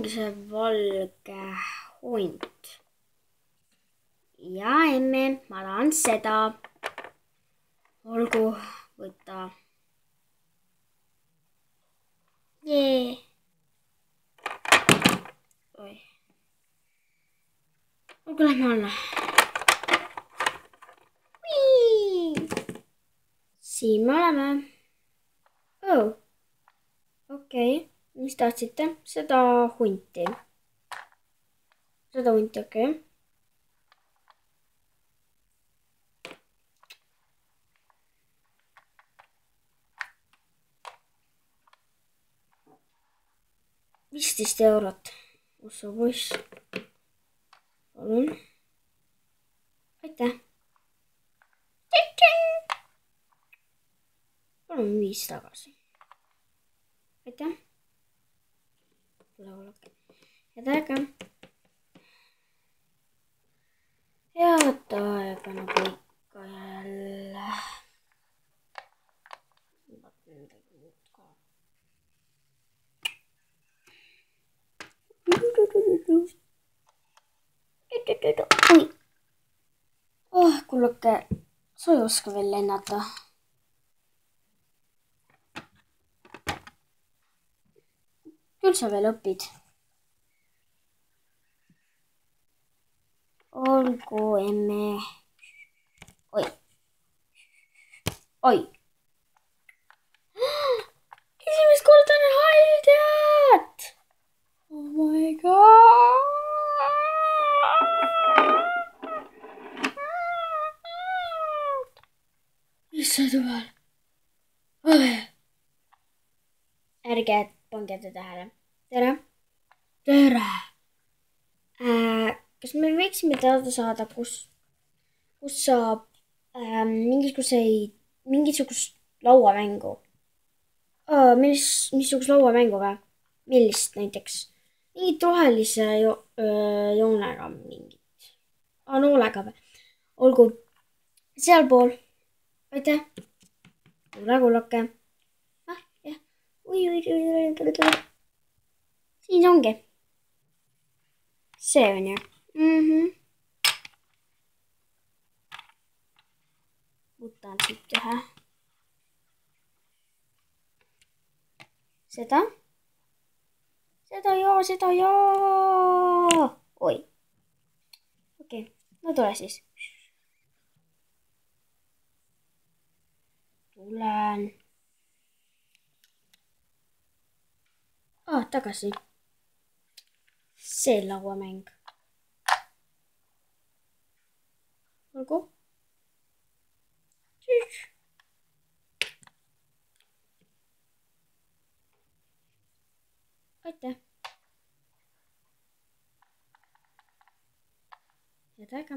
ongi see valge hunt. Ja emme, ma tahan seda. Olgu, võta. Jee. Oi. Olgu, lähme alla. Siin me oleme. Oh. Okei. Mis tahtsite? Seda hunti. Okei. €15. Usu poiss. Palun. Aitäh. Palun 5 tagasi. Aitäh. Head aega. Head aega nagu ikka jälle. Kuulake, sa ei oska veel lennata. Küll sa veel õpid. Olgu, emme. Oi. Oi. Esimest korda on haldjad. Oh my god. Issand jumal. Ärge pange ta tähele. Tere. Tere. Kas me võiksime teada saada, kus saab mingisugust lauamängu? Missugust lauamängu või? Millist näiteks? Mingit rohelise joonega mingit. Noolega või? Olgu. Sealpool. Aitäh. Kuulake. Jah. Ui. Siin ongi. See on ju. Võtan siit ühe. Seda ja. Oi. Okei. No tule siis. Tulen. Tagasi. See lauamäng. Olgu. Aitäh. Head aega.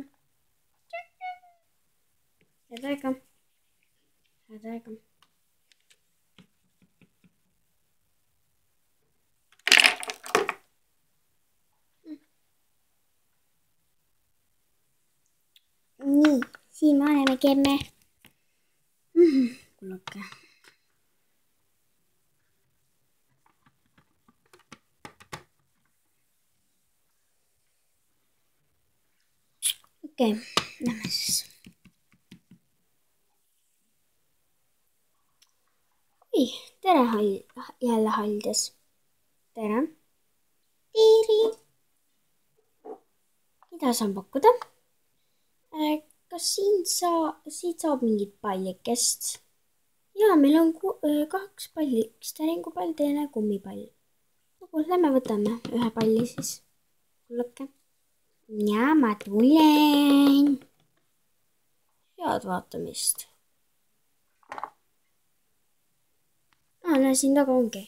Nii, siin me olemegi, emme. Kuulake. Okei, lähme siis. Oi, tere jälle haldjas. Tere. Tiiri. Mida saan pakkuda? Kas siit saab mingit pallikest? Jaa, meil on 2 palli. Üks teringupall, teine kummipall. Lähme võtame ühe palli siis. Kuulake. Ja ma tulen. Head vaatamist. No siin taga ongi.